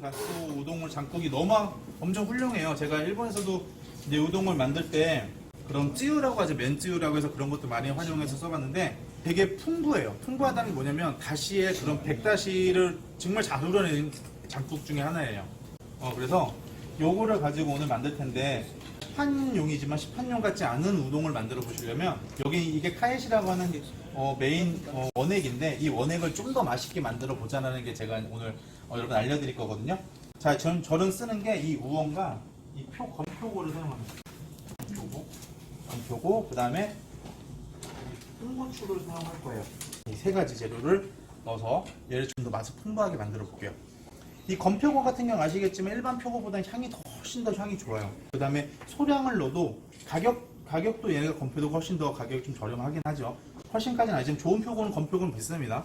갓수 우동을 장국이 너무 엄청 훌륭해요. 제가 일본에서도 이제 우동을 만들 때 그런 찌우라고 하죠. 맨찌우라고 해서 그런 것도 많이 활용해서 써봤는데 되게 풍부해요. 풍부하다는 게 뭐냐면 다시의 그런 백다시를 정말 잘 우려낸 장국 중에 하나예요. 그래서 요거를 가지고 오늘 만들 텐데 시판용이지만 시판용 같지 않은 우동을 만들어 보시려면 여기 이게 카에시라고 하는 메인 원액인데 이 원액을 좀 더 맛있게 만들어 보자는 게 제가 오늘 여러분 알려드릴 거거든요. 자, 저는 쓰는 게 이 우엉과 이 건표고를 사용합니다. 건표고, 그 다음에 홍고추를 사용할 거예요. 이 세 가지 재료를 넣어서 얘를 좀 더 맛을 풍부하게 만들어 볼게요. 이 건표고 같은 경우 아시겠지만 일반 표고보다는 향이 훨씬 더 향이 좋아요. 그 다음에 소량을 넣어도 가격도 얘네가 건표도 훨씬 더 가격이 좀 저렴하긴 하죠. 훨씬까지는 아니지만 좋은 표고는 건표고는 비쌉니다.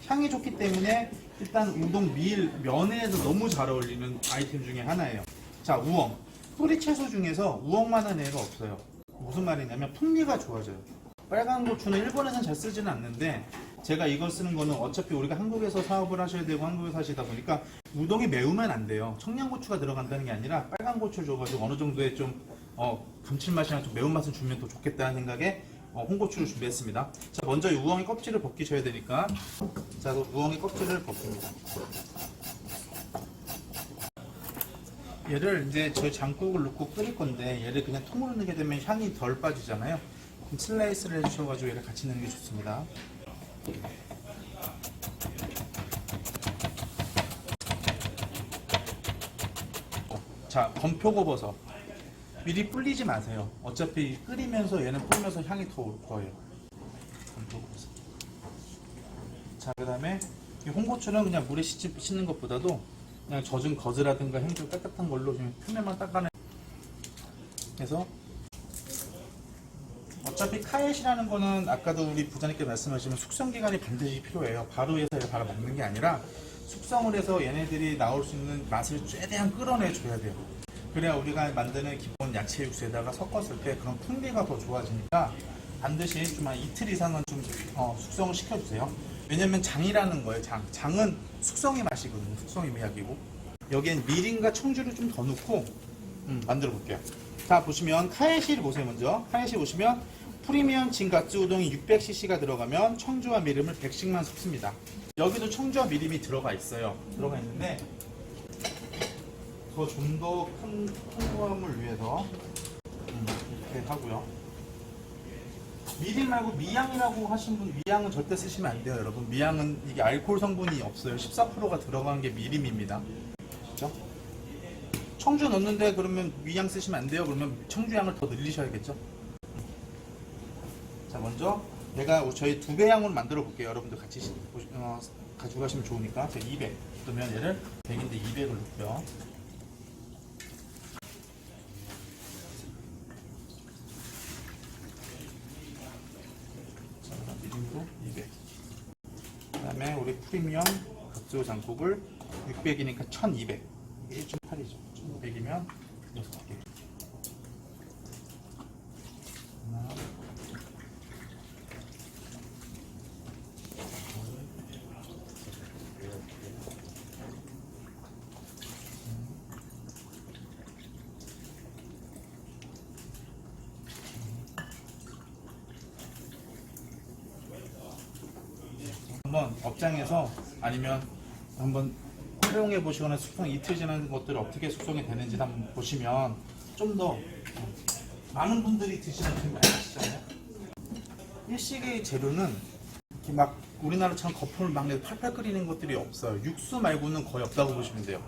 향이 좋기 때문에 일단 우동 면에서 너무 잘 어울리는 아이템 중에 하나예요. 자, 우엉. 뿌리 채소 중에서 우엉만한 애가 없어요. 무슨 말이냐면 풍미가 좋아져요. 빨간 고추는 일본에서는 잘 쓰지는 않는데 제가 이걸 쓰는 거는 어차피 우리가 한국에서 사업을 하셔야 되고 한국에서 하시다 보니까 우동이 매우면 안 돼요. 청양고추가 들어간다는 게 아니라 빨간 고추를 줘가지고 어느 정도의 좀 감칠맛이나 좀 매운맛을 주면 더 좋겠다는 생각에 홍고추를 준비했습니다. 자, 먼저 이 우엉이 껍질을 벗기셔야 되니까 자, 우엉이 껍질을 벗깁니다. 얘를 이제 저희 장국을 넣고 끓일 건데 얘를 그냥 통으로 넣게 되면 향이 덜 빠지잖아요. 그럼 슬라이스를 해주셔가지고 얘를 같이 넣는 게 좋습니다. 자, 건표고버섯. 미리 불리지 마세요. 어차피 끓이면서 얘는 불면서 향이 더 올 거예요. 건표고버섯. 자, 그 다음에 이 홍고추는 그냥 물에 씻는 것보다도 그냥 젖은 거즈라든가 행주 깨끗한 걸로 좀 표면만 닦아내. 그래서 어차피 카엣이라는 거는 아까도 우리 부장님께 말씀하시면 숙성 기간이 반드시 필요해요. 바로 해서 바로 먹는 게 아니라 숙성을 해서 얘네들이 나올 수 있는 맛을 최대한 끌어내줘야 돼요. 그래야 우리가 만드는 기본 야채 육수에다가 섞었을 때 그런 풍미가 더 좋아지니까 반드시 좀 한 이틀 이상은 좀 숙성을 시켜주세요. 왜냐면 장이라는 거예요. 장은 숙성의 맛이거든요. 숙성의 미학이고 여기엔 미림과 청주를 좀 더 넣고 만들어 볼게요. 자, 보시면 카에시를 보세요. 먼저 카에시 보시면 프리미엄 진가츠 우동이 600cc가 들어가면 청주와 미림을 100씩만 섞습니다. 여기도 청주와 미림이 들어가 있어요. 들어가 있는데 좀 더 큰 풍부함을 위해서 이렇게 하고요. 미림 말고 미양이라고 하신 분, 미양은 절대 쓰시면 안 돼요, 여러분. 미양은 이게 알코올 성분이 없어요. 14%가 들어간 게 미림입니다. 그렇죠? 청주 넣는데 그러면 미양 쓰시면 안 돼요. 그러면 청주양을 더 늘리셔야겠죠. 자, 먼저 내가 저희 2배 양으로 만들어 볼게요. 여러분들 같이 가지고 가시면 좋으니까. 제가 200. 그러면 얘를 100인데 200을 넣고요. 자, 미림도 200. 그 다음에 우리 프리미엄 갓조 장국을 600이니까 1200. 이게 1.8이죠. 1200이면 6개. 한번 업장에서 아니면 한번 활용해 보시거나 숙성 이틀 지난 것들을 어떻게 숙성이 되는지 한번 보시면 좀 더 많은 분들이 드시는 게 아시잖아요. 일식의 재료는 이렇게 막 우리나라처럼 거품을 막 내서 팔팔 끓이는 것들이 없어요. 육수 말고는 거의 없다고 보시면 돼요.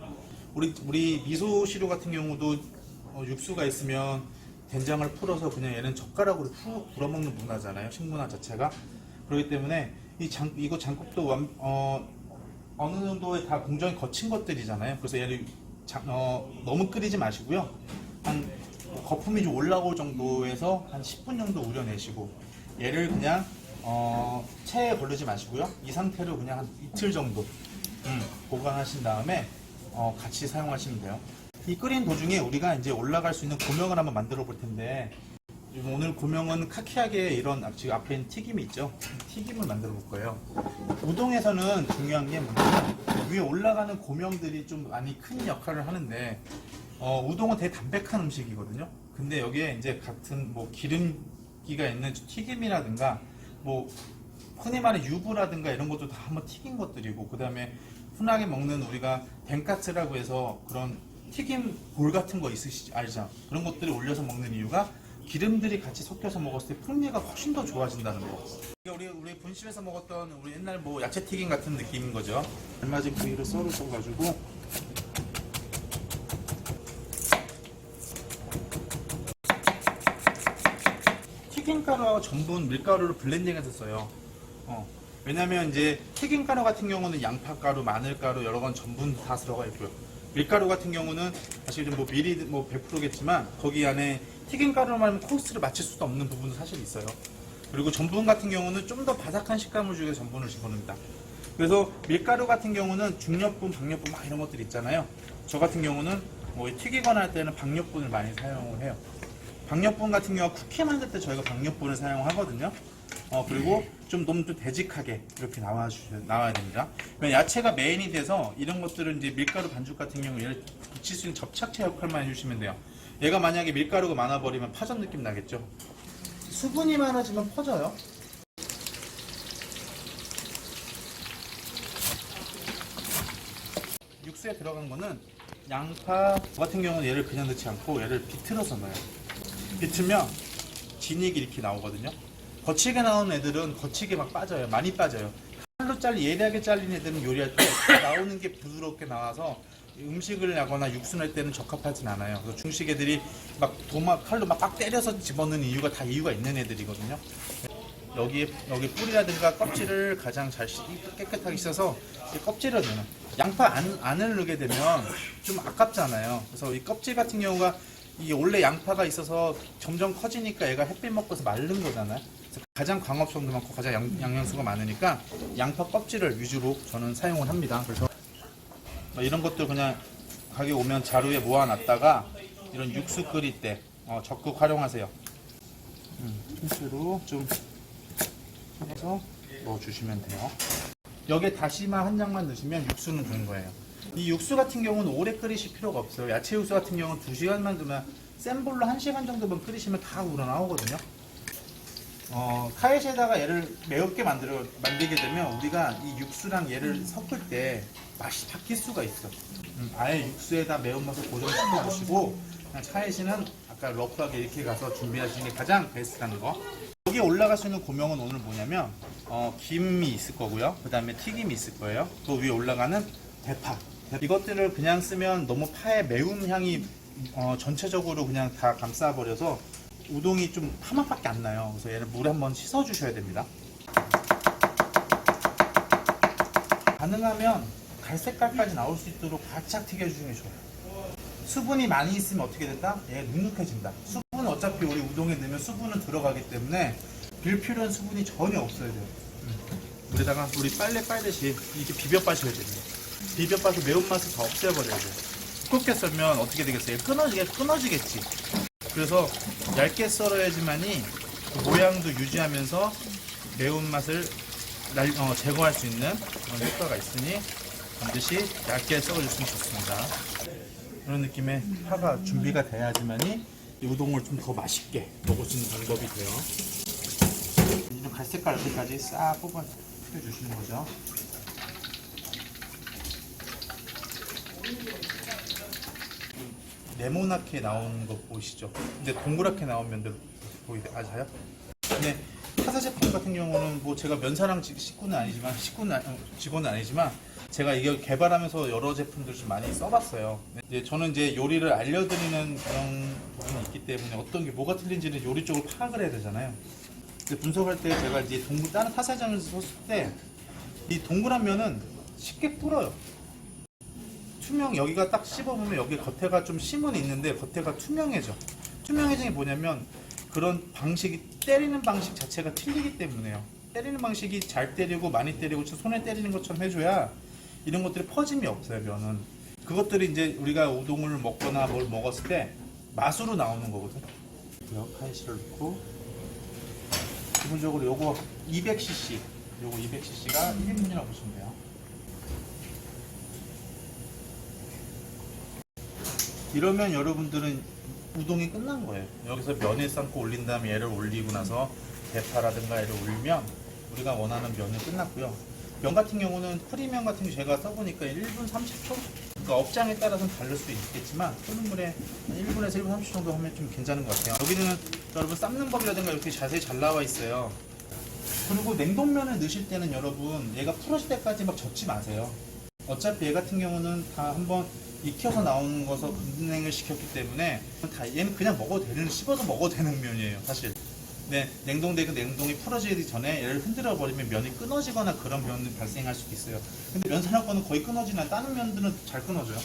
우리 미소 시루 같은 경우도 육수가 있으면 된장을 풀어서 그냥 얘는 젓가락으로 푹 불어먹는 문화잖아요. 식문화 자체가. 그렇기 때문에 이거 장국도 어느 정도의 다 공정이 거친 것들이잖아요. 그래서 얘를 너무 끓이지 마시고요. 한 거품이 좀 올라올 정도에서 한 10분 정도 우려내시고 얘를 그냥 체에 걸르지 마시고요. 이 상태로 그냥 한 이틀 정도 보관하신 다음에 같이 사용하시면 돼요. 이 끓인 도중에 우리가 이제 올라갈 수 있는 고명을 한번 만들어 볼 텐데 오늘 고명은 카키하게 이런 지금 앞에 있는 튀김이 있죠. 튀김을 만들어 볼 거예요. 우동에서는 중요한 게 뭐냐면 위에 올라가는 고명들이 좀 많이 큰 역할을 하는데 우동은 되게 담백한 음식이거든요. 근데 여기에 이제 같은 뭐 기름기가 있는 튀김이라든가 뭐 흔히 말하는 유부라든가 이런 것도 다 한번 튀긴 것들이고, 그 다음에 흔하게 먹는 우리가 덴카츠라고 해서 그런 튀김 볼 같은 거 있으시죠? 알죠? 그런 것들을 올려서 먹는 이유가 기름들이 같이 섞여서 먹었을 때 풍미가 훨씬 더 좋아진다는 거. 우리 분식에서 먹었던 우리 옛날 뭐 야채 튀김 같은 느낌인 거죠. 삶아진 부위를 썰어가지고 튀김가루와 전분, 밀가루를 블렌딩해서 써요. 왜냐면 이제 튀김가루 같은 경우는 양파가루, 마늘가루 여러 건 전분 다 들어가 있고요. 밀가루 같은 경우는 사실 뭐 미리 뭐 100%겠지만 거기 안에 튀김가루만 하면 코스를 맞출 수도 없는 부분도 사실 있어요. 그리고 전분 같은 경우는 좀 더 바삭한 식감을 주기 위해서 전분을 집어넣습니다. 그래서 밀가루 같은 경우는 중력분, 박력분 막 이런 것들 있잖아요. 저 같은 경우는 뭐 튀기거나 할 때는 박력분을 많이 사용을 해요. 박력분 같은 경우 쿠키 만들 때 저희가 박력분을 사용하거든요. 그리고 좀 너무 좀 되직하게 이렇게 나와야 됩니다. 야채가 메인이 돼서 이런 것들은 이제 밀가루 반죽 같은 경우 얘를 붙일 수 있는 접착제 역할만 해주시면 돼요. 얘가 만약에 밀가루가 많아버리면 파전 느낌 나겠죠. 수분이 많아지면 퍼져요. 육수에 들어간 거는 양파 같은 경우는 얘를 그냥 넣지 않고 얘를 비틀어서 넣어요. 비틀면 진액이 이렇게 나오거든요. 거치게 나오는 애들은 거치게 막 빠져요. 많이 빠져요. 칼로 예리하게 잘린 애들은 요리할 때 나오는 게 부드럽게 나와서 음식을 하거나 육수 낼 때는 적합하진 않아요. 그래서 중식 애들이 막 칼로 막 때려서 집어넣는 이유가 다 이유가 있는 애들이거든요. 여기 뿌리라든가 껍질을 가장 잘 깨끗하게 씻어서 껍질을 넣는. 양파 안을 넣게 되면 좀 아깝잖아요. 그래서 이 껍질 같은 경우가 이게 원래 양파가 있어서 점점 커지니까 얘가 햇빛 먹고서 마른 거잖아요. 그래서 가장 광합성도 많고 가장 영양소가 많으니까 양파 껍질을 위주로 저는 사용을 합니다. 그래서 이런 것들 그냥 가게 오면 자루에 모아놨다가 이런 육수 끓일 때 적극 활용하세요. pin스로 좀 해서 넣어주시면 돼요. 여기에 다시마 한 장만 넣으시면 육수는 된 거예요. 이 육수 같은 경우는 오래 끓이실 필요가 없어요. 야채 육수 같은 경우는 2시간만 두면 센 불로 1시간 정도만 끓이시면 다 우러나오거든요. 카이시에다가 얘를 매우게 만들게 되면 우리가 이 육수랑 얘를 섞을 때 맛이 바뀔 수가 있어. 아예 육수에다 매운맛을 고정시켜 주시고 카이시는 아까 러프하게 이렇게 가서 준비하시는 게 가장 베스트라는 거. 여기 올라갈 수 있는 고명은 오늘 뭐냐면 김이 있을 거고요. 그 다음에 튀김이 있을 거예요. 또 위에 올라가는 대파. 이것들을 그냥 쓰면 너무 파의 매운 향이 전체적으로 그냥 다 감싸버려서 우동이 좀 파맛밖에 안 나요. 그래서 얘를 물에 한번 씻어 주셔야 됩니다. 가능하면 갈색깔까지 나올 수 있도록 바짝 튀겨주시는 게 좋아요. 수분이 많이 있으면 어떻게 된다? 얘가 눅눅해진다. 수분은 어차피 우리 우동에 넣으면 수분은 들어가기 때문에 빌 필요한 수분이 전혀 없어야 돼요. 물에다가 우리 빨래 빨듯이 이렇게 비벼 빠셔야 됩니다. 비벼 빠서 매운맛을 다 없애버려야 돼요. 두껍게 썰면 어떻게 되겠어요? 끊어지겠지. 그래서 얇게 썰어야지만이 그 모양도 유지하면서 매운맛을 제거할 수 있는 그런 효과가 있으니 반드시 얇게 썰어주시면 좋습니다. 그런 느낌의 파가 준비가 돼야지만이 이 우동을 좀 더 맛있게 먹을 수 있는 방법이 돼요. 이런 갈색깔 이렇게까지 싹 뽑아 튀겨주시는 거죠. 네모나게 나오는 거 보이시죠? 근데 동그랗게 나온 면들 아세요? 근데 타사 제품 같은 경우는 뭐 제가 면사랑 직원은 아니지만 제가 이걸 개발하면서 여러 제품들을 좀 많이 써봤어요. 이제 저는 이제 요리를 알려드리는 그런 부분이 있기 때문에 어떤 게 뭐가 틀린지를 요리 쪽으로 파악을 해야 되잖아요. 근데 분석할 때 제가 이제 다른 타사장에서 썼을 때 이 동그란 면은 쉽게 불어요. 여기가 딱 씹어보면 여기 겉에가 좀 심은 있는데 겉에가 투명해져. 투명해진 게 뭐냐면 그런 방식이 때리는 방식 자체가 틀리기 때문에요. 때리는 방식이 잘 때리고 많이 때리고 손에 때리는 것처럼 해줘야 이런 것들이 퍼짐이 없어요. 면은 그것들이 이제 우리가 우동을 먹거나 뭘 먹었을 때 맛으로 나오는 거거든. 카이시를 넣고 기본적으로 요거 200cc 요거 200cc가 1인분이라고 보시면 돼요. 이러면 여러분들은 우동이 끝난 거예요. 여기서 면을 삶고 올린 다음에 얘를 올리고 나서 대파라든가 얘를 올리면 우리가 원하는 면은 끝났고요. 면 같은 경우는 프리면 같은 경우 제가 써보니까 1분 30초? 그러니까 업장에 따라서는 다를 수 있겠지만 끓는 물에 1분에서 1분 30초 정도 하면 좀 괜찮은 것 같아요. 여기는 여러분 삶는 법이라든가 이렇게 자세히 잘 나와 있어요. 그리고 냉동면을 넣으실 때는 여러분 얘가 풀어질 때까지 막 젓지 마세요. 어차피 얘 같은 경우는 다 한번 익혀서 나오는 거서 분냉을 시켰기 때문에 다 얘는 그냥 먹어도 되는, 씹어서 먹어도 되는 면이에요 사실. 네, 냉동되고 냉동이 풀어지기 전에 얘를 흔들어 버리면 면이 끊어지거나 그런 면이 발생할 수도 있어요. 근데 면 산업권은 거의 끊어지나, 다른 면들은 잘 끊어져요.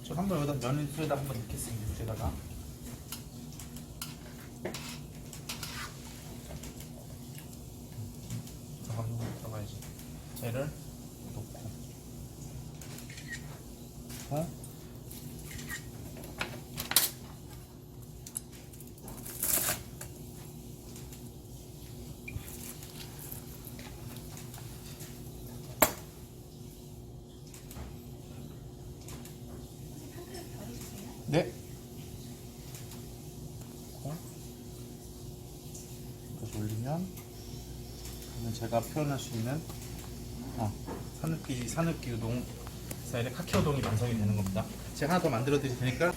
저 한번 여기다 면에다 한번 넣겠습니다. 여기다가 들어가야지. 얘를 넣고 네. 이렇게 올리면 제가 표현할 수 있는 산느끼 우동 스타일의 카키 우동이 완성이 되는 겁니다. 제가 하나 더 만들어 드릴 테니까